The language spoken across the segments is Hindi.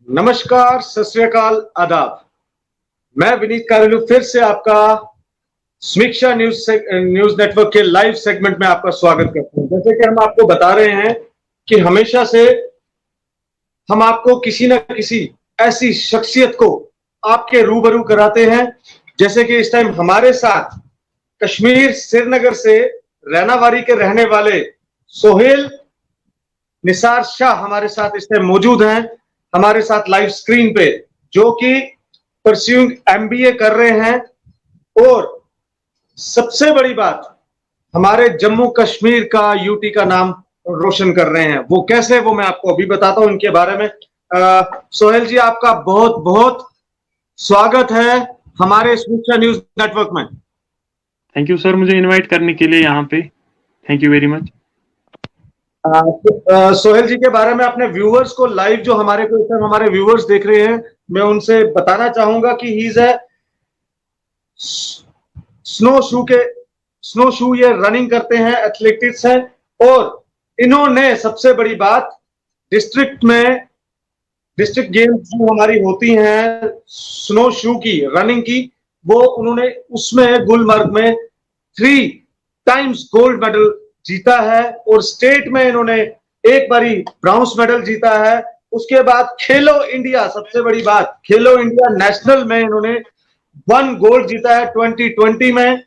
नमस्कार, सत श्री अकाल, आदाब। मैं विनीत कारेलू फिर से आपका समीक्षा न्यूज नेटवर्क के लाइव सेगमेंट में आपका स्वागत करता हूं। जैसे कि हम आपको बता रहे हैं कि हमेशा से हम आपको किसी न किसी ऐसी शख्सियत को आपके रूबरू कराते हैं। जैसे कि इस टाइम हमारे साथ कश्मीर श्रीनगर से रैनावारी के रहने वाले सोहेल निसार शाह हमारे साथ इस टाइम मौजूद हैं, हमारे साथ लाइव स्क्रीन पे, जो कि परस्यूइंग एमबीए कर रहे हैं। और सबसे बड़ी बात, हमारे जम्मू कश्मीर का, यूटी का नाम रोशन कर रहे हैं। वो कैसे, वो मैं आपको अभी बताता हूं इनके बारे में। सोहेल जी, आपका बहुत बहुत स्वागत है हमारे समीक्षा न्यूज नेटवर्क में। थैंक यू सर, मुझे इनवाइट करने के लिए यहाँ पे। Thank you very much. Sohail ji के बारे में अपने व्यूअर्स को, लाइव जो हमारे को इस टाइम हमारे व्यूअर्स देख रहे हैं, मैं उनसे बताना चाहूंगा कि ही इज ए स्नो शू ये रनिंग करते हैं, एथलेटिक्स हैं। और इन्होंने सबसे बड़ी बात, डिस्ट्रिक्ट गेम्स जो हमारी होती हैं स्नो शू की, रनिंग की, वो उन्होंने उसमें गुलमर्ग में 3 टाइम्स गोल्ड मेडल जीता है। और स्टेट में इन्होंने एक बारी ब्राउन्स मेडल जीता है। उसके बाद खेलो इंडिया, सबसे बड़ी बात, खेलो इंडिया नेशनल में इन्होंने 1 गोल्ड जीता है 2020 में,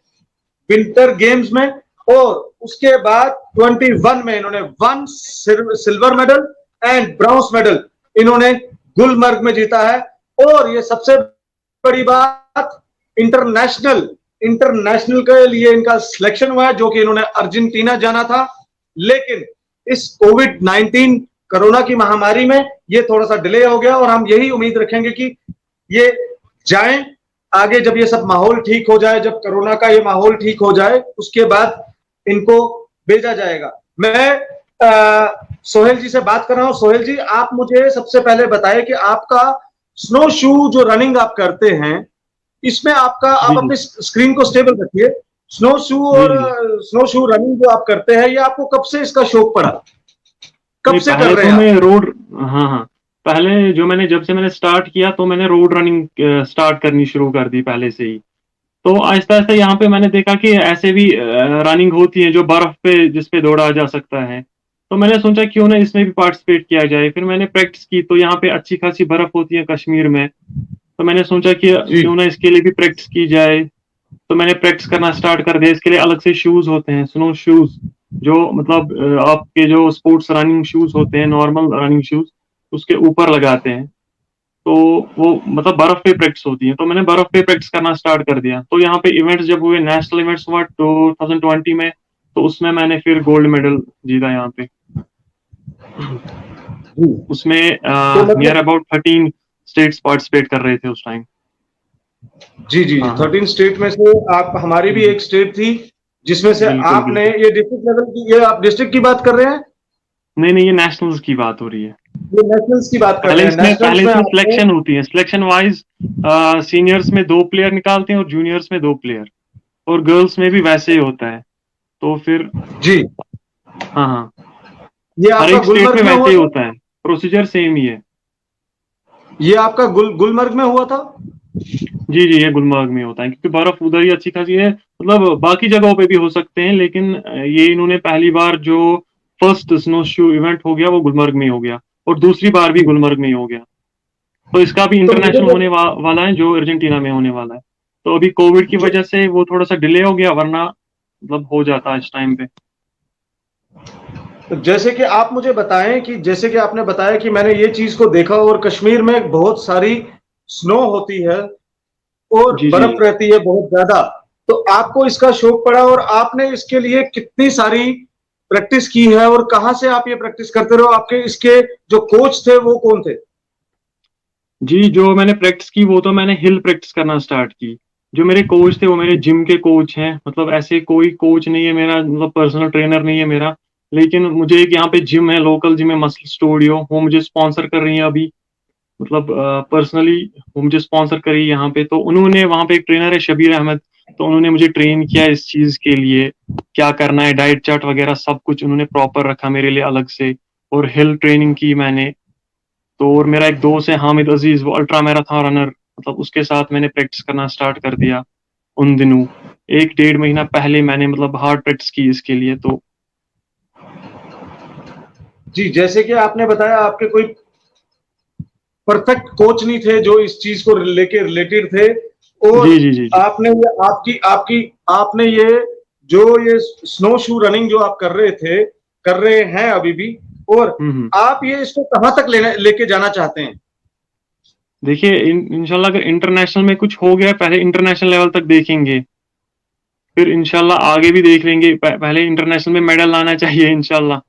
विंटर गेम्स में। और उसके बाद 21 में इन्होंने 1 silver medal and bronze medal इन्होंने गुलमर्ग में जीता है। और ये सबसे बड़ी बात, इंटरनेशनल के लिए इनका सिलेक्शन हुआ है, जो कि इन्होंने अर्जेंटीना जाना था। लेकिन इस कोविड-19 कोरोना की महामारी में ये थोड़ा सा डिले हो गया, और हम यही उम्मीद रखेंगे कि ये जाएं आगे, जब ये सब माहौल ठीक हो जाए, जब कोरोना का ये माहौल ठीक हो जाए, उसके बाद इनको भेजा जाएगा। मैं सोहेल जी से बात कर रहा हूं। सोहेल जी, आप मुझे सबसे पहले बताएं कि आपका स्नो शू जो रनिंग आप करते हैं, इसमें आपका, आप अपनी स्क्रीन को स्टेबल रखिए। स्नो शू और स्नो शू रनिंग जो आप करते हैं, ये आपको कब से इसका शौक पड़ा, कब से कर रहे हैं मैं आप? रोड, हाँ, पहले जब से मैंने स्टार्ट किया तो मैंने रोड रनिंग स्टार्ट करनी शुरू कर दी पहले से ही। तो आहिस्ता आहिस्ता यहाँ पे मैंने देखा कि ऐसे भी रनिंग होती है जो बर्फ पे, जिस पे दौड़ा जा सकता है। तो मैंने सोचा क्यों ना इसमें भी पार्टिसिपेट किया जाए। फिर मैंने प्रैक्टिस की, तो यहाँ पे अच्छी खासी बर्फ होती है कश्मीर में। तो मैंने सोचा कि क्यों ना इसके लिए भी प्रैक्टिस की जाए। तो मैंने प्रैक्टिस करना स्टार्ट कर दिया। इसके लिए अलग से शूज होते हैं, स्नो शूज, जो मतलब आपके जो स्पोर्ट्स रनिंग शूज होते हैं, नॉर्मल रनिंग शूज, उसके ऊपर लगाते हैं। तो वो मतलब बर्फ पे प्रैक्टिस होती है। तो मैंने बर्फ पे प्रैक्टिस करना स्टार्ट कर दिया। तो यहाँ पे इवेंट्स जब हुए, नेशनल इवेंट्स हुआ 2020 में, तो उसमें मैंने फिर गोल्ड मेडल जीता यहाँ पे। उसमें नियर अबाउट 13 स्टेट्स पार्टिसिपेट कर रहे थे उस टाइम। जी जी जी, 13 स्टेट में से आप, हमारी भी एक स्टेट थी जिसमें से आपने, ये डिस्ट्रिक्ट लेवल की, ये आप डिस्ट्रिक्ट की बात कर रहे हैं? नहीं, ये नेशनल्स की बात हो रही है। ये नेशनल्स की बात कर रहे हैं। पहले इसमें सिलेक्शन होती है, सिलेक्शन वाइज सीनियर्स में 2 प्लेयर निकालते हैं और जूनियर्स में 2 प्लेयर, और गर्ल्स में भी वैसे ही होता है। तो फिर जी, हाँ, ये हर आपका एक स्टेट गुलमर्ग में में वैसे हुआ ही था? होता है, प्रोसीजर सेम ही है। ये आपका गुलमर्ग में हुआ था? जी, ये गुलमर्ग में होता है, क्योंकि बर्फ उधर ही अच्छी खासी है। मतलब बाकी जगहों पे भी हो सकते हैं, लेकिन ये इन्होंने पहली बार जो फर्स्ट स्नो शू इवेंट हो गया वो गुलमर्ग में हो गया, और दूसरी बार भी गुलमर्ग में ही हो गया। तो इसका भी तो इंटरनेशनल होने वाला है, जो अर्जेंटीना में होने वाला है। तो अभी कोविड की वजह से वो थोड़ा सा डिले हो गया, वरना मतलब हो जाता है इस टाइम पे। तो जैसे कि आप मुझे बताएं कि, जैसे कि आपने बताया कि मैंने ये चीज को देखा, और कश्मीर में बहुत सारी स्नो होती है और जी बर्फ रहती है बहुत ज्यादा। तो आपको इसका शौक पड़ा, और आपने इसके लिए कितनी सारी प्रैक्टिस की है, और कहां से आप ये प्रैक्टिस करते रहो? आपके इसके जो कोच थे वो कौन थे? जी, जो मैंने प्रैक्टिस की वो तो मैंने हिल प्रैक्टिस करना स्टार्ट की। जो मेरे कोच थे वो मेरे जिम के कोच हैं। मतलब ऐसे कोई कोच नहीं है मेरा, मतलब पर्सनल ट्रेनर नहीं है मेरा, लेकिन मुझे एक यहाँ पे जिम है, लोकल जिम है, मसल स्टूडियो, वो मुझे स्पॉन्सर कर रही है अभी। मतलब पर्सनली वो मुझे स्पॉन्सर करी यहाँ पे। तो उन्होंने, वहाँ पे एक ट्रेनर है शबीर अहमद, तो उन्होंने मुझे ट्रेन किया इस चीज के लिए, क्या करना है, डाइट चार्ट वगैरह सब कुछ उन्होंने प्रॉपर रखा मेरे लिए अलग से। और हिल ट्रेनिंग की मैंने। तो और मेरा एक दोस्त है हामिद अजीज, वो अल्ट्रा मैराथन रनर, मतलब उसके साथ मैंने प्रैक्टिस करना स्टार्ट कर दिया उन दिनों। 1-1.5 महीना पहले मैंने मतलब हार्ड प्रैक्टिस की इसके लिए। तो जी, जैसे कि आपने बताया आपके कोई परफेक्ट कोच नहीं थे जो इस चीज को लेके रिलेटेड थे, और जी, जी, जी, जी। आपने ये आपकी आपकी आपने ये जो ये स्नो शू रनिंग जो आप कर रहे हैं अभी भी, और हुँ, हुँ। आप ये इसको कहाँ तक लेके जाना चाहते हैं? देखिए इंशाल्लाह अगर इंटरनेशनल में कुछ हो गया, पहले इंटरनेशनल लेवल तक देखेंगे, फिर इंशाल्लाह आगे भी देख लेंगे। पहले इंटरनेशनल में मेडल लाना चाहिए इंशाल्लाह।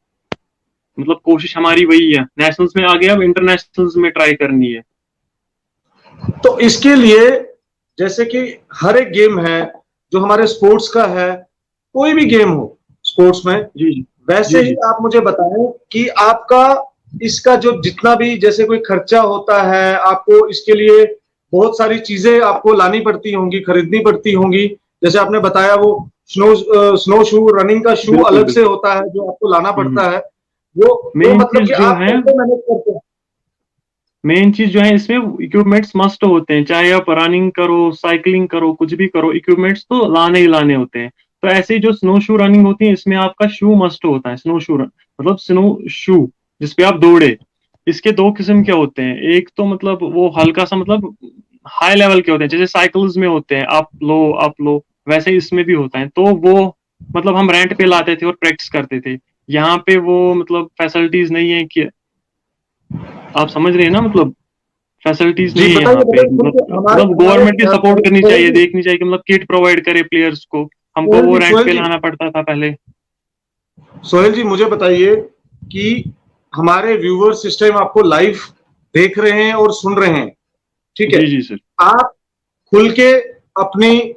मतलब कोशिश हमारी वही है, नेशनल्स में आ गया, अब इंटरनेशनल्स में ट्राई करनी है। तो इसके लिए जैसे कि हर एक गेम है जो हमारे स्पोर्ट्स का है, कोई भी गेम हो स्पोर्ट्स में, जी, जी। वैसे जी, ही जी। आप मुझे बताएं कि आपका इसका जो जितना भी जैसे कोई खर्चा होता है, आपको इसके लिए बहुत सारी चीजें आपको लानी पड़ती होंगी, खरीदनी पड़ती होंगी। जैसे आपने बताया वो स्नो शू, रनिंग का शू बिल्कुल, अलग से बिल्कुल। होता है जो आपको लाना हुँ, हुँ। पड़ता है। वो मेन मतलब चीज़ कि जो आप है कैसे मैनेज करते हैं? मेन चीज़ जो है इसमें इक्विपमेंट्स मस्ट होते हैं। चाहे आप रनिंग करो, साइक्लिंग करो, कुछ भी करो, इक्विपमेंट्स तो लाने ही लाने होते हैं। तो ऐसे ही जो स्नो शू रनिंग होती है, इसमें आपका शू मस्ट होता है। स्नो शू मतलब स्नो शू जिस पे आप दौड़े। इसके 2 किस्म के होते हैं। एक तो मतलब वो हल्का-सा मतलब हाई लेवल के होते हैं, जैसे साइकिल्स में होते हैं, अप लो, वैसे ही इसमें भी होता है। तो वो मतलब हम रेंट पे लाते थे और प्रैक्टिस करते थे। यहाँ पे वो मतलब फैसिलिटीज़ नहीं है कि आप समझ रहे हैं ना मतलब फैसिलिटीज जी नहीं है बताइए यहाँ पे। बताइए, क्योंकि हमारे मतलब हमारे गवर्नमेंट की सपोर्ट करनी सोहेल चाहिए, जी, देखनी चाहिए कि मतलब किट प्रोवाइड करे प्लेयर्स को। हमको वो रेंट सोहेल पे जी, लाना पड़ता था पहले। सोहेल जी मुझे बताइए कि हमारे व्यूवर्स इस टाइम आपको लाइव देख रहे हैं और सुन रहे हैं, ठीक है? जी, जी सर। आप खुल के अपनी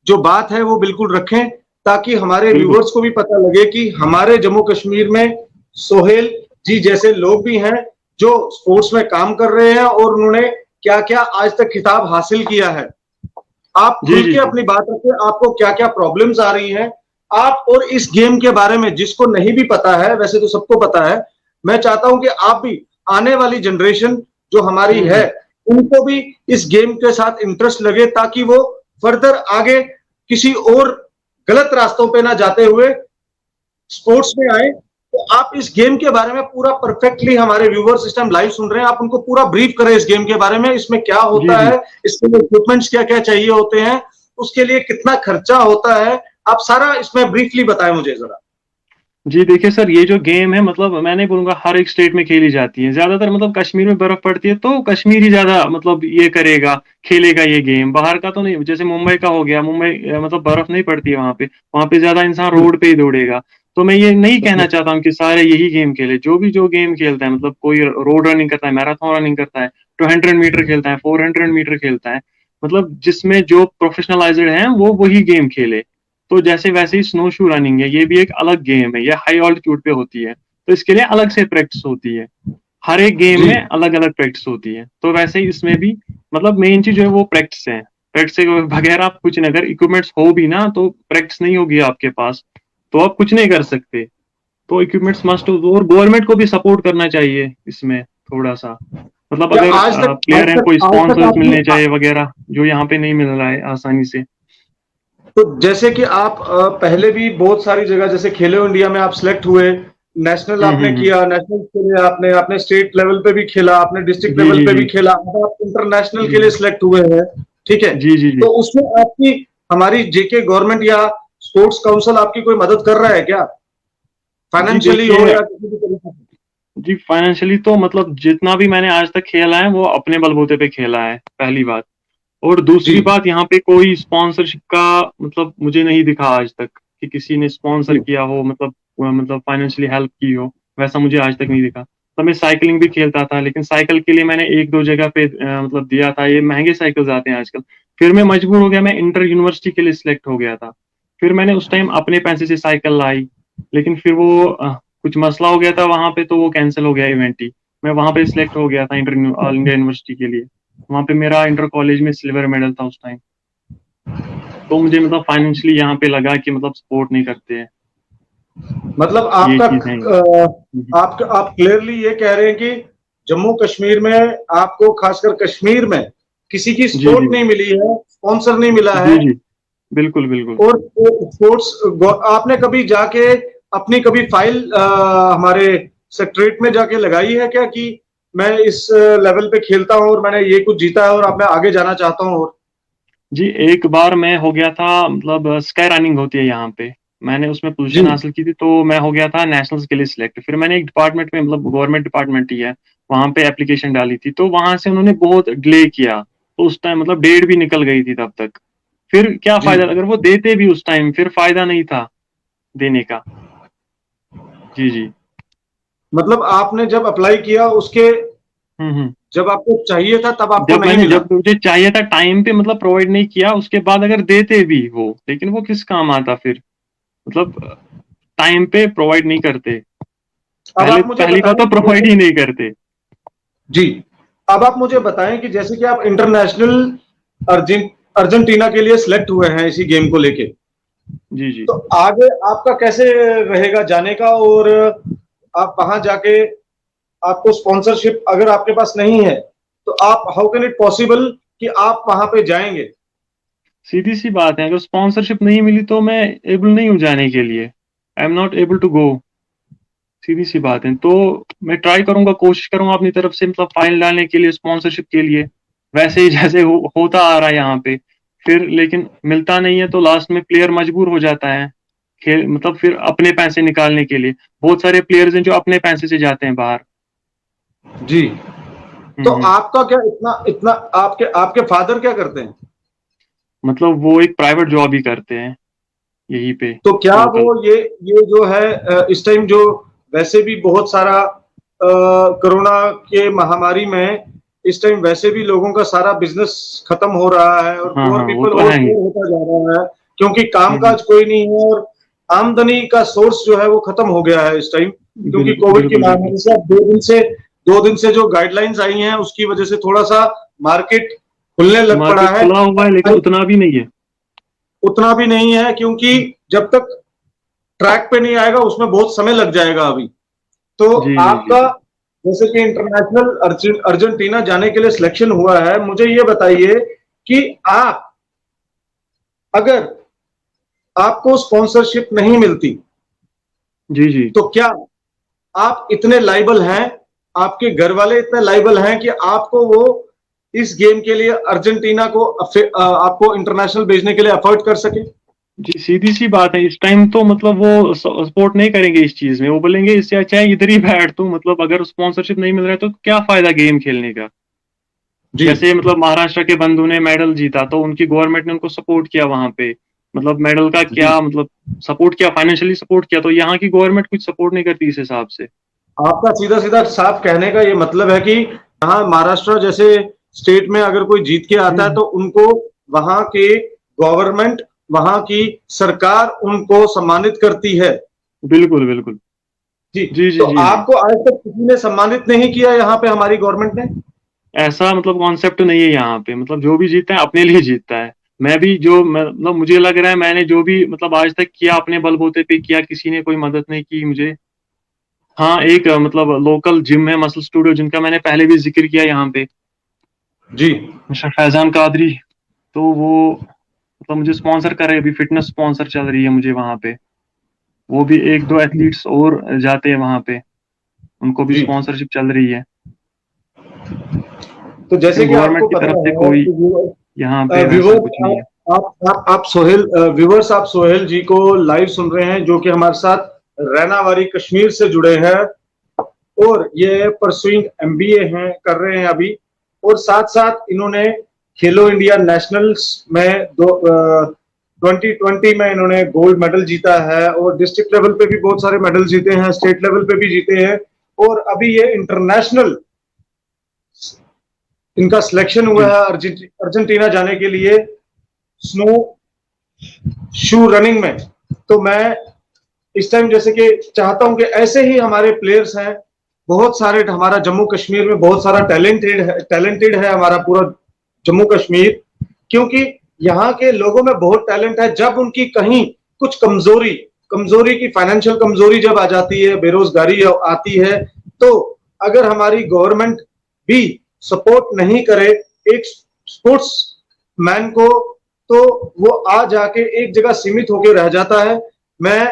जो बात है वो बिल्कुल रखें, ताकि हमारे बिल्कुल। व्यूवर्स को भी पता लगे कि हमारे जम्मू कश्मीर में सोहेल जी जैसे लोग भी हैं जो स्पोर्ट्स में काम कर रहे हैं, और उन्होंने क्या क्या आज तक खिताब हासिल किया है। आप जी, खुल जी, के जी। अपनी बात रखें, आपको क्या क्या प्रॉब्लम्स आ रही हैं आप, और इस गेम के बारे में जिसको नहीं भी पता है, वैसे तो सबको पता है, मैं चाहता हूं कि आप भी, आने वाली जनरेशन जो हमारी हुँ, है, हुँ। उनको भी इस गेम के साथ इंटरेस्ट लगे, ताकि वो फर्दर आगे किसी और गलत रास्तों पे ना जाते हुए स्पोर्ट्स में आए। तो आप इस गेम के बारे में पूरा परफेक्टली, हमारे व्यूवर्स इस टाइम लाइव सुन रहे हैं, आप उनको पूरा ब्रीफ करें इस गेम के बारे में, इसमें क्या जी, होता जी। है, इसके लिए इक्विपमेंट्स क्या क्या चाहिए होते हैं, उसके लिए कितना खर्चा होता है, आप सारा इसमें ब्रीफली बताएं मुझे जरा। जी, देखिए सर, ये जो गेम है मतलब मैं नहीं बोलूँगा हर एक स्टेट में खेली जाती है। ज़्यादातर मतलब कश्मीर में बर्फ़ पड़ती है तो कश्मीर ही ज़्यादा मतलब ये करेगा, खेलेगा ये गेम। बाहर का तो नहीं, जैसे मुंबई का हो गया, मुंबई मतलब बर्फ़ नहीं पड़ती है वहाँ पे ज़्यादा इंसान रोड पे ही दौड़ेगा। तो मैं ये नहीं कहना चाहता हूँ कि सारे यही गेम खेलें। जो गेम खेलता है, मतलब कोई रोड रनिंग करता है, मैराथन रनिंग करता है, 200 मीटर खेलता है, 400 मीटर खेलता है, मतलब जिसमें जो प्रोफ़ेशनलाइज़्ड हैं वो वही गेम खेले। तो जैसे वैसे ही स्नो शू रनिंग है, ये भी एक अलग गेम है, ये हाई ऑल्टीट्यूड पे होती है, तो इसके लिए अलग से प्रैक्टिस होती है। हर एक गेम जी, में अलग-अलग प्रैक्टिस होती है, तो वैसे ही इसमें भी मतलब मेन चीज़ जो है वो प्रैक्टिस है। प्रैक्टिस के बगैर आप कुछ नहीं, अगर इक्विपमेंट्स हो भी ना तो प्रैक्टिस नहीं होगी आपके पास, तो आप कुछ नहीं कर सकते। तो इक्विपमेंट्स मस्ट हो, और गवर्नमेंट को भी सपोर्ट करना चाहिए इसमें थोड़ा-सा। मतलब क्या अगर आज प्लेयर हैं, तक कोई आज तक स्पॉन्सर्स आपने मिलने चाहिए वगैरह, जो यहाँ पे नहीं मिल रहा है आसानी से। तो जैसे कि आप पहले भी बहुत सारी जगह जैसे खेलो इंडिया में आप सिलेक्ट हुए, नेशनल हुँ, आपने हुँ, हुँ। किया, नेशनल के लिए आपने आपने स्टेट लेवल पे भी खेला, आपने डिस्ट्रिक्ट जी, लेवल जी, पे भी जी। खेला, अब आप इंटरनेशनल जी, के लिए जी। सिलेक्ट हुए हैं, ठीक है? जी, जी, तो जी। उसमें आपकी, हमारी जेके गवर्नमेंट या स्पोर्ट्स काउंसिल आपकी कोई मदद कर रहा है क्या, जी, फाइनेंशियली हो देखिए या किसी भी तरीके से? जी, फाइनेंशियली तो मतलब जितना भी मैंने आज तक खेला है, वो अपने बलबूते पे खेला है, पहली बात। और जी दूसरी बात, यहाँ पे कोई स्पॉन्सरशिप का मतलब मुझे नहीं दिखा आज तक कि किसी ने स्पॉन्सर जी किया हो, मतलब फाइनेंशियली हेल्प की हो, वैसा मुझे आज तक नहीं दिखा। तो मैं साइक्लिंग भी खेलता था, लेकिन साइकिल के लिए मैंने 1-2 जगह पे मतलब दिया था, ये महँगे साइकिल्स आते हैं आजकल। फिर मैं मजबूर हो गया, मैं इंटर यूनिवर्सिटी के लिए सिलेक्ट हो गया था। फिर मैंने उस टाइम अपने पैसे से साइकिल लाई, लेकिन फिर वो कुछ मसला हो गया था वहाँ पे, तो वो कैंसल हो गया इवेंट ही। मैं वहाँ पे सिलेक्ट हो गया था ऑल इंडिया यूनिवर्सिटी के लिए। वहाँ पे मेरा इंटर कॉलेज में सिल्वर मेडल था उस टाइम। तो मुझे मतलब फाइनेंशियली यहाँ पे लगा कि मतलब सपोर्ट नहीं करते हैं, मतलब ये आपका चीज़ है। हुँ, हुँ। आप क्लियरली ये कह रहे हैं कि जम्मू कश्मीर में आपको, खासकर कश्मीर में किसी की जी सपोर्ट जी नहीं मिली है, स्पॉन्सर नहीं मिला जी है। जी बिल्कुल बिल्कुल। और स्पोर्ट्स, आपने कभी जाके अपनी कभी फाइल हमारे सेक्रेटरीट में जाके लगाई है क्या कि मैं इस लेवल पे खेलता हूँ और मैंने ये कुछ जीता है और अब मैं आगे जाना चाहता हूँ? और जी, एक बार मैं हो गया था, मतलब स्काई रनिंग होती है यहाँ पे, मैंने उसमें जी पोजीशन हासिल की थी, तो मैं हो गया था नेशनल्स के लिए सिलेक्ट। फिर मैंने एक डिपार्टमेंट में, मतलब गवर्नमेंट डिपार्टमेंट ही है, वहाँ पे एप्लीकेशन डाली थी, तो वहाँ से उन्होंने बहुत डिले किया, तो उस टाइम मतलब डेट भी निकल गई थी तब तक। फिर क्या जी, फ़ायदा, अगर वो देते भी उस टाइम, फिर फ़ायदा नहीं था देने का। जी, जी। मतलब आपने जब अप्लाई किया उसके, हुँ, हुँ। जब आपको चाहिए था तब आपको नहीं मिला? जब मुझे चाहिए था टाइम पे, मतलब प्रोवाइड नहीं किया, उसके बाद अगर देते भी वो, लेकिन वो किस काम आता फिर? मतलब टाइम पे प्रोवाइड नहीं करते। अब पहले आप मुझे पहली बताएं बात तो कि प्रोवाइड जैसे, ही नहीं करते। जी, अब आप मुझे बताएं कि जैसे कि आप इंटरनेशनल अर्जेंटीना के लिए सिलेक्ट हुए हैं इसी गेम को लेके, जी, जी। तो आगे आपका कैसे रहेगा जाने का? और आप वहां जाके, आपको स्पॉन्सरशिप अगर आपके पास नहीं है तो आप, हाउ कैन इट पॉसिबल कि आप वहां पे जाएंगे? सीधी-सी बात है, अगर स्पॉन्सरशिप नहीं मिली तो मैं एबल नहीं हूँ जाने के लिए। I am not able to go, सीधी-सी बात है। तो मैं ट्राई करूँगा, कोशिश करूँगा अपनी तरफ से, मतलब फाइल डालने के लिए, स्पॉन्सरशिप के लिए, वैसे ही जैसे होता आ रहा है यहाँ पे। फिर लेकिन मिलता नहीं है, तो लास्ट में प्लेयर मजबूर हो जाता है, खेल मतलब फिर अपने पैसे निकालने के लिए। बहुत सारे प्लेयर्स हैं जो अपने पैसे से जाते हैं बाहर। जी, हुँ, तो हुँ। आपका क्या इतना इतना, आपके आपके फादर क्या करते हैं? मतलब वो एक प्राइवेट जॉब ही करते हैं, यहीं पे, तो क्या वो लोकल। ये जो है इस टाइम जो वैसे भी बहुत सारा कोरोना के महामारी में इस टाइम वैसे भी लोगों का सारा बिजनेस खत्म हो रहा है और हाँ, पुअर हाँ, वो पीपल तो और है ही। पुअर होता जा रहा है, क्योंकि हुँ, हुँ। कामकाज कोई नहीं है और आमदनी का सोर्स जो है वो खत्म हो गया है इस टाइम, क्योंकि कोविड की बिल्कुल, बिल्कुल। महामारी से अब 2 दिन से जो गाइडलाइंस आई हैं उसकी वजह से थोड़ा सा मार्केट खुलने लग पड़ा मार्केट है। खुला हुआ है, लेकिन उतना भी नहीं है। उतना भी नहीं है क्योंकि जब तक ट्रैक पे नहीं आएगा उसमें बहुत समय लग जाएगा अभी। तो जी, जी, जी, आपका जी। जैसे कि इंटरनेशनल अर्जेंटीना जाने के लिए सिलेक्शन हुआ है, मुझे ये बताइए कि आप, अगर आपको स्पॉन्सरशिप नहीं मिलती जी, जी। तो क्या आप इतने लाइबल हैं, आपके घर वाले इतने लाइबल हैं कि आपको वो इस गेम के लिए अर्जेंटीना को आपको इंटरनेशनल भेजने के लिए अफोर्ड कर सके? जी, सीधी-सी बात है, इस टाइम तो मतलब वो सपोर्ट नहीं करेंगे इस चीज़ में। वो बोलेंगे इससे अच्छा है इधर ही बैठ तू, मतलब अगर स्पॉन्सरशिप नहीं मिल रहा है तो क्या फ़ायदा गेम खेलने का? जी जैसे मतलब महाराष्ट्र के बंधु ने मेडल जीता, तो उनकी गवर्नमेंट ने उनको सपोर्ट किया वहाँ पे। मतलब मेडल का जी, क्या मतलब, सपोर्ट किया, फाइनेंशियली सपोर्ट किया, तो यहाँ की गवर्नमेंट कुछ सपोर्ट नहीं करती इस हिसाब से। आपका सीधा सीधा साफ कहने का ये मतलब है कि यहाँ महाराष्ट्र जैसे स्टेट में अगर कोई जीत के आता है हुँ, तो उनको वहां के गवर्नमेंट, वहां की सरकार उनको सम्मानित करती है। बिल्कुल, बिल्कुल। जी, जी, जी, तो जी, जी। आपको आज तक किसी ने सम्मानित नहीं किया यहाँ पे हमारी गवर्नमेंट ने? ऐसा मतलब कॉन्सेप्ट नहीं है यहाँ पे, मतलब जो भी जीतता है अपने लिए जीतता है। मैं भी जो मतलब मुझे लग रहा है, मैंने जो भी मतलब आज तक किया अपने बलबूते पे किया, किसी ने कोई मदद नहीं की मुझे। हाँ, एक मतलब लोकल जिम है, मसल स्टूडियो, जिनका मैंने पहले भी ज़िक्र किया यहाँ पे, जी, मिस्टर फैज़ान कादरी, तो वो मतलब मुझे स्पॉन्सर कर रहे हैं, अभी फिटनेस स्पॉन्सर चल रही है मुझे वहाँ पे। वो भी 1-2 एथलीट्स और जाते हैं वहाँ पे, उनको भी जी। स्पॉन्सरशिप चल रही है। तो जैसे लेकिन कि आपको गवर्नमेंट की पता तरफ से है कोई कि यहाँ पे वैसा व्यूवर्स, कुछ नहीं है। आप सोहेल व्यूवर्स, आप सोहेल जी को लाइव सुन रहे हैं जो कि हमारे साथ रैनावारी कश्मीर से जुड़े हैं और ये परसुइंग एमबीए हैं, कर रहे हैं अभी, और साथ साथ इन्होंने खेलो इंडिया नेशनल्स में 2020 में इन्होंने गोल्ड मेडल जीता है और डिस्ट्रिक्ट लेवल पे भी बहुत सारे मेडल जीते हैं, स्टेट लेवल पे भी जीते हैं, और अभी ये इंटरनेशनल इनका सिलेक्शन हुआ जी। है अर्जेंटीना जाने के लिए स्नो शू रनिंग में। तो मैं इस टाइम जैसे कि चाहता हूं कि ऐसे ही हमारे प्लेयर्स हैं बहुत सारे, हमारा जम्मू कश्मीर में बहुत सारा टैलेंटेड है हमारा पूरा जम्मू कश्मीर, क्योंकि यहाँ के लोगों में बहुत टैलेंट है। जब उनकी कहीं कुछ कमजोरी कमजोरी की फाइनेंशियल कमजोरी जब आ जाती है, बेरोजगारी आती है, तो अगर हमारी गवर्नमेंट भी सपोर्ट नहीं करे एक स्पोर्ट्स मैन को, तो वो आ जाके एक जगह सीमित होकर रह जाता है। मैं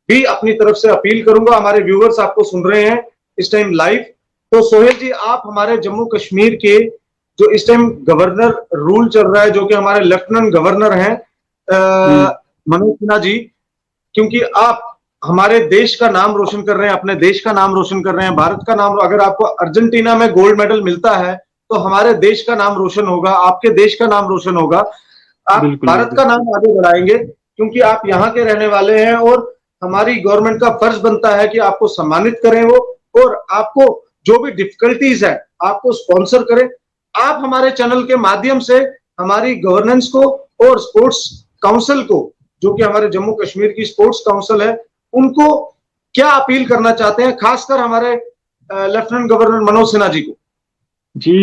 भी अपनी तरफ से अपील करूंगा, हमारे व्यूअर्स आपको सुन रहे हैं इस टाइम लाइव, तो सोहेल जी आप हमारे जम्मू कश्मीर के जो इस टाइम गवर्नर रूल चल रहा है, जो कि हमारे लेफ्टिनेंट गवर्नर हैं मनोज सिन्हा जी, क्योंकि आप हमारे देश का नाम रोशन कर रहे हैं, अपने देश का नाम रोशन कर रहे हैं, भारत का नाम, अगर आपको अर्जेंटीना में गोल्ड मेडल मिलता है तो हमारे देश का नाम रोशन होगा, आपके देश का नाम रोशन होगा, आप भारत का नाम आगे बढ़ाएंगे, क्योंकि आप यहाँ के रहने वाले हैं और हमारी गवर्नमेंट का फर्ज बनता है कि आपको सम्मानित करें वो, और आपको जो भी डिफिकल्टीज है आपको स्पॉन्सर करें। आप हमारे चैनल के माध्यम से हमारी गवर्नेंस को और स्पोर्ट्स काउंसिल को, जो कि हमारे जम्मू कश्मीर की स्पोर्ट्स काउंसिल है, उनको क्या अपील करना चाहते हैं, खासकर हमारे लेफ्टिनेंट गवर्नर मनोज सिन्हा जी को? जी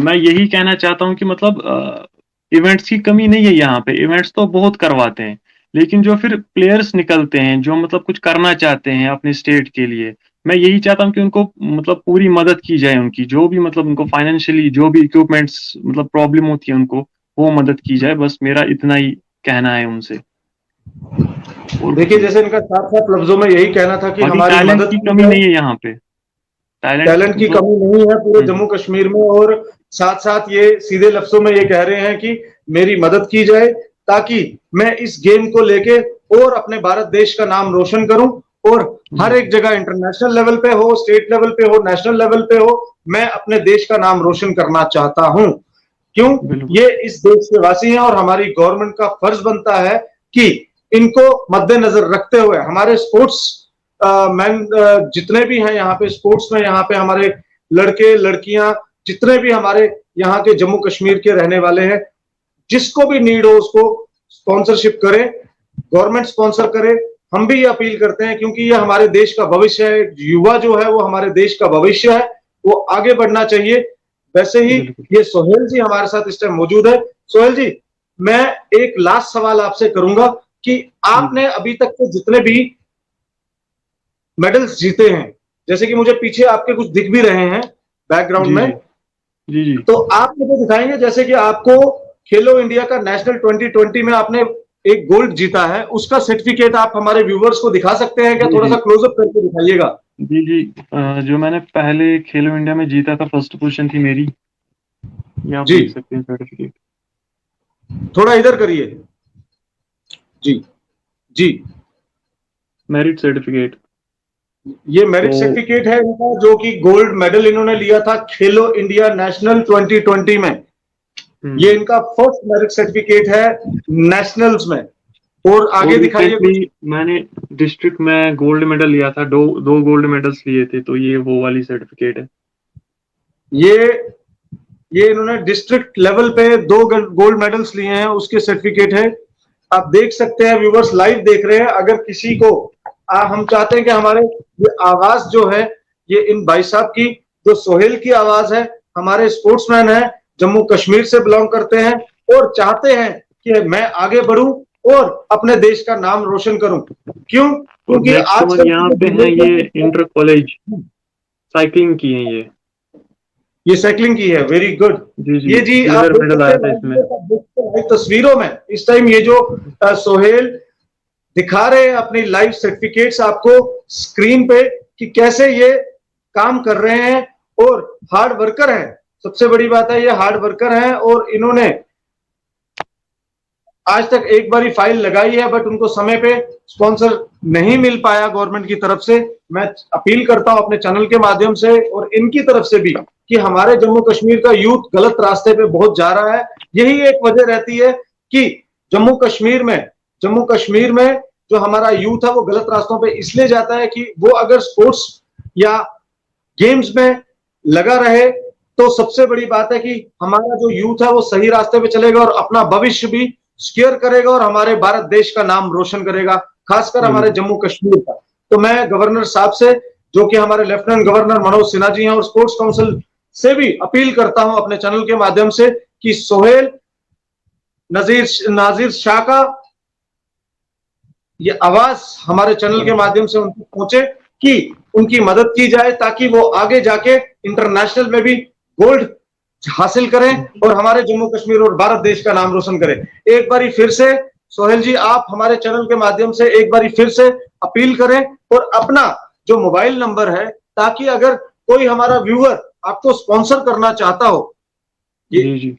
मैं यही कहना चाहता हूँ कि मतलब इवेंट्स की कमी नहीं है यहाँ पे, इवेंट्स तो बहुत करवाते हैं, लेकिन जो फिर प्लेयर्स निकलते हैं जो मतलब कुछ करना चाहते हैं अपने स्टेट के लिए, मैं यही चाहता हूँ कि उनको मतलब पूरी मदद की जाए, उनकी जो भी मतलब उनको फाइनेंशियली जो भी इक्विपमेंट्स मतलब प्रॉब्लम होती है उनको वो मदद की जाए, बस मेरा इतना ही कहना है उनसे। देखिए, जैसे इनका साफ साफ लफ्जों में यही कहना था कि हमारी टैलेंट मदद की कमी नहीं है यहाँ पे, टैलेंट की कमी नहीं है पूरे जम्मू कश्मीर में, और साथ साथ ये सीधे लफ्जों में ये कह रहे हैं कि मेरी मदद की जाए ताकि मैं इस गेम को लेके और अपने भारत देश का नाम रोशन करूं, और हर एक जगह इंटरनेशनल लेवल पे हो, स्टेट लेवल पे हो, नेशनल लेवल पे हो, मैं अपने देश का नाम रोशन करना चाहता हूं। क्यों? ये इस देश के वासी हैं और हमारी गवर्नमेंट का फर्ज बनता है कि इनको मद्देनजर रखते हुए हमारे स्पोर्ट्स मैन जितने भी हैं यहाँ पे स्पोर्ट्स में, यहाँ पे हमारे लड़के लड़कियां जितने भी हमारे यहाँ के जम्मू कश्मीर के रहने वाले हैं, जिसको भी नीड हो उसको स्पॉन्सरशिप करें, गवर्नमेंट स्पॉन्सर करे। हम भी ये अपील करते हैं क्योंकि ये हमारे देश का भविष्य है, युवा जो है वो हमारे देश का भविष्य है, वो आगे बढ़ना चाहिए। वैसे ही ये सोहेल जी हमारे साथ इस टाइम मौजूद है। सोहेल जी, मैं एक लास्ट सवाल आपसे करूंगा कि आपने अभी तक के जितने भी मेडल्स जीते हैं, जैसे कि मुझे पीछे आपके कुछ दिख भी रहे हैं बैकग्राउंड में, जी। तो आप मुझे दिखाएंगे, जैसे कि आपको खेलो इंडिया का नेशनल 2020 में आपने एक गोल्ड जीता है, उसका सर्टिफिकेट आप हमारे व्यूवर्स को दिखा सकते हैं क्या? थोड़ा सा क्लोजअप करके दिखाइएगा। जी, जो मैंने पहले खेलो इंडिया में जीता था, फर्स्ट पोजीशन थी मेरी, ये आप देख सकते हैं सर्टिफिकेट। थोड़ा इधर करिए जी, मेरिट सर्टिफिकेट, ये मेरिट सर्टिफिकेट है इनका, जो कि गोल्ड मेडल इन्होंने लिया था खेलो इंडिया नेशनल 2020 में। ये इनका फर्स्ट मेरिट सर्टिफिकेट है नेशनल्स में। और आगे दिखाइए। मैंने डिस्ट्रिक्ट में गोल्ड मेडल लिया था, दो गोल्ड मेडल्स लिए थे, तो ये वो वाली सर्टिफिकेट है। ये इन्होंने डिस्ट्रिक्ट लेवल पे 2 गोल्ड मेडल्स लिए हैं, उसके सर्टिफिकेट है। आप देख सकते हैं, व्यूवर्स लाइव देख रहे हैं। अगर किसी को हम चाहते हैं कि हमारे ये आवाज जो है ये इन भाई साहब की, जो सोहेल की आवाज है, हमारे स्पोर्ट्समैन है, जम्मू कश्मीर से बिलोंग करते हैं और चाहते हैं कि मैं आगे बढ़ूं और अपने देश का नाम रोशन करूं। क्यों? क्योंकि आज यहाँ पे है ये इंटर कॉलेज साइकिलिंग की है, ये साइकिलिंग की है। Very good. ये जी आप मेडल आया था इसमें तस्वीरों में इस टाइम ये जो सोहेल दिखा रहे हैं अपनी लाइव सर्टिफिकेट्स आपको स्क्रीन पे कि कैसे ये काम कर रहे हैं और हार्ड वर्कर हैं। सबसे बड़ी बात है ये हार्ड वर्कर हैं और इन्होंने आज तक एक बार ही फाइल लगाई है, बट उनको समय पे स्पॉन्सर नहीं मिल पाया गवर्नमेंट की तरफ से। मैं अपील करता हूं अपने चैनल के माध्यम से और इनकी तरफ से भी कि हमारे जम्मू कश्मीर का यूथ गलत रास्ते पे बहुत जा रहा है। यही एक वजह रहती है कि जम्मू कश्मीर में जो हमारा यूथ है वो गलत रास्तों पे इसलिए जाता है कि वो अगर स्पोर्ट्स या गेम्स में लगा रहे तो सबसे बड़ी बात है कि हमारा जो यूथ है वो सही रास्ते पे चलेगा और अपना भविष्य भी सिक्योर करेगा और हमारे भारत देश का नाम रोशन करेगा, खासकर हमारे जम्मू कश्मीर का। तो मैं गवर्नर साहब से, जो कि हमारे लेफ्टिनेंट गवर्नर मनोज सिन्हा जी हैं, और स्पोर्ट्स काउंसिल से भी अपील करता हूं अपने चैनल के माध्यम से कि सोहेल नाजिर शाह का ये आवाज हमारे चैनल के माध्यम से उनको पहुंचे कि उनकी मदद की जाए ताकि वो आगे जाके इंटरनेशनल में भी गोल्ड हासिल करें और हमारे जम्मू कश्मीर और भारत देश का नाम रोशन करें। एक बारी फिर से सोहेल जी, आप हमारे चैनल के माध्यम से एक बारी फिर से अपील करें और अपना जो मोबाइल नंबर है, ताकि अगर कोई हमारा व्यूअर आपको स्पॉन्सर करना चाहता हो, जी जी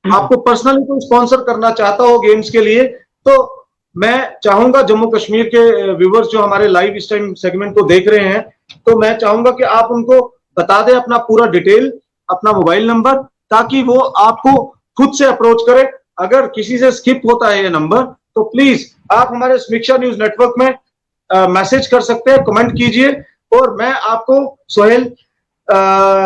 आपको पर्सनली कोई स्पॉन्सर करना चाहता हो गेम्स के लिए, तो मैं चाहूंगा जम्मू कश्मीर के व्यूअर्स जो हमारे लाइव इस टाइम सेगमेंट को देख रहे हैं, तो मैं चाहूंगा कि आप उनको बता दें अपना पूरा डिटेल, अपना मोबाइल नंबर, ताकि वो आपको खुद से अप्रोच करे। अगर किसी से स्किप होता है ये नंबर, तो प्लीज आप हमारे समीक्षा न्यूज नेटवर्क में मैसेज कर सकते हैं, कमेंट कीजिए और मैं आपको सोहेल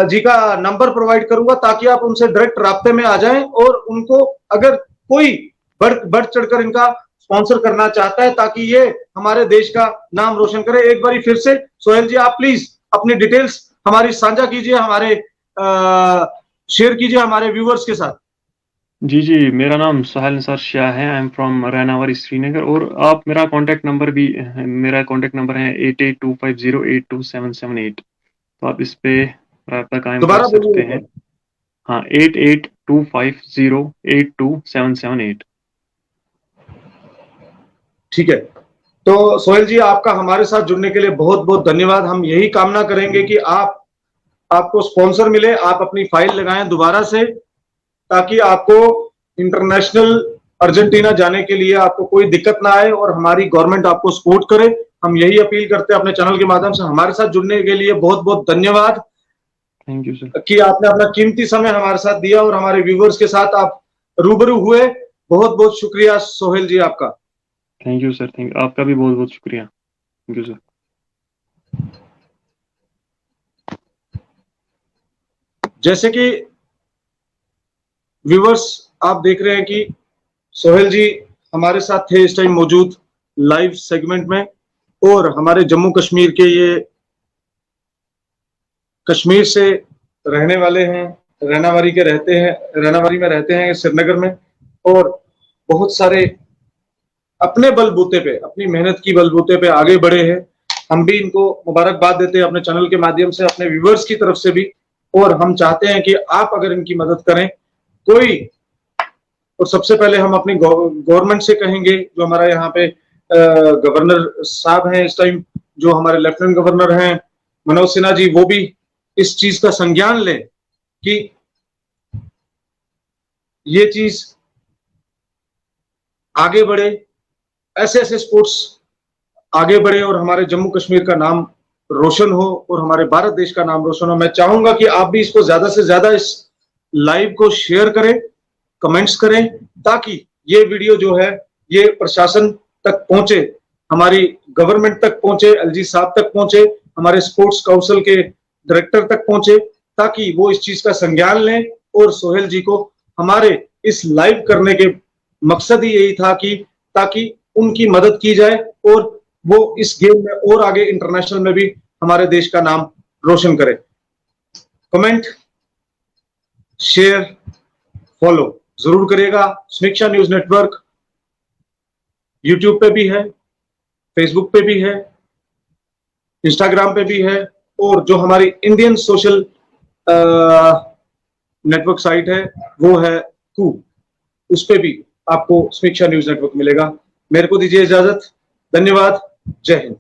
जी का नंबर प्रोवाइड करूंगा ताकि आप उनसे डायरेक्ट राब्ते में आ जाएं और उनको अगर कोई बढ़ चढ़कर इनका स्पॉन्सर करना चाहता है ताकि ये हमारे देश का नाम रोशन करे। एक बार फिर से सोहेल जी, आप प्लीज अपनी डिटेल्स हमारी साझा कीजिए, हमारे शेयर कीजिए हमारे व्यूवर्स के साथ। जी जी, मेरा नाम सोहेल निसार शाह है। I am from Rainawari Srinagar. और आप मेरा कांटेक्ट नंबर है 8825082778। तो आप इस पे राब्ता कायम कर दोबारा सकते बोलिए। हैं। हाँ, 8825082778। ठीक है, तो सोहेल जी, आपका हमारे साथ जुड़ने के लिए बहुत बहुत धन्यवाद। हम यही कामना करेंगे कि आपको स्पॉन्सर मिले, आप अपनी फाइल लगाएं दोबारा से, ताकि आपको इंटरनेशनल अर्जेंटीना जाने के लिए आपको कोई दिक्कत ना आए और हमारी गवर्नमेंट आपको सपोर्ट करे। हम यही अपील करते हैं अपने चैनल के माध्यम से। हमारे साथ जुड़ने के लिए बहुत बहुत धन्यवाद थैंक यू सर। कि आपने अपना कीमती समय हमारे साथ दिया और हमारे व्यूवर्स के साथ आप रूबरू हुए। बहुत बहुत शुक्रिया सोहेल जी आपका। Thank you sir, thank you. आपका भी बहुत बहुत शुक्रिया। Thank you sir. जैसे कि व्यूवर्स आप देख रहे हैं कि सोहेल जी हमारे साथ थे इस टाइम मौजूद लाइव सेगमेंट में, और हमारे जम्मू कश्मीर के ये कश्मीर से रहने वाले हैं, रैनावारी में रहते हैं श्रीनगर में, और बहुत सारे अपने बलबूते पे, अपनी मेहनत की बलबूते पे आगे बढ़े हैं। हम भी इनको मुबारकबाद देते हैं अपने चैनल के माध्यम से, अपने व्यूवर्स की तरफ से भी, और हम चाहते हैं कि आप अगर इनकी मदद करें कोई, और सबसे पहले हम अपनी गवर्नमेंट से कहेंगे, जो हमारा यहाँ पे गवर्नर साहब हैं इस टाइम, जो हमारे लेफ्टिनेंट गवर्नर हैं मनोज सिन्हा जी, वो भी इस चीज का संज्ञान लें कि ये चीज आगे बढ़े, ऐसे ऐसे स्पोर्ट्स आगे बढ़े और हमारे जम्मू कश्मीर का नाम रोशन हो और हमारे भारत देश का नाम रोशन हो। मैं चाहूंगा कि आप भी इसको ज्यादा से ज्यादा इस लाइव को शेयर करें, कमेंट्स करें, ताकि ये वीडियो जो है ये प्रशासन तक पहुंचे, हमारी गवर्नमेंट तक पहुंचे, एलजी साहब तक पहुंचे, हमारे स्पोर्ट्स काउंसिल के डायरेक्टर तक पहुंचे, ताकि वो इस चीज का संज्ञान लें। और सोहेल जी को हमारे इस लाइव करने के मकसद ही यही था कि ताकि उनकी मदद की जाए और वो इस गेम में और आगे इंटरनेशनल में भी हमारे देश का नाम रोशन करे। कमेंट, शेयर, फॉलो जरूर करिएगा। समीक्षा न्यूज नेटवर्क यूट्यूब पे भी है, फेसबुक पे भी है, इंस्टाग्राम पे भी है, और जो हमारी इंडियन सोशल नेटवर्क साइट है वो है कू, उस पे भी आपको समीक्षा न्यूज नेटवर्क मिलेगा। मेरे को दीजिए इजाजत। धन्यवाद। जय हिंद।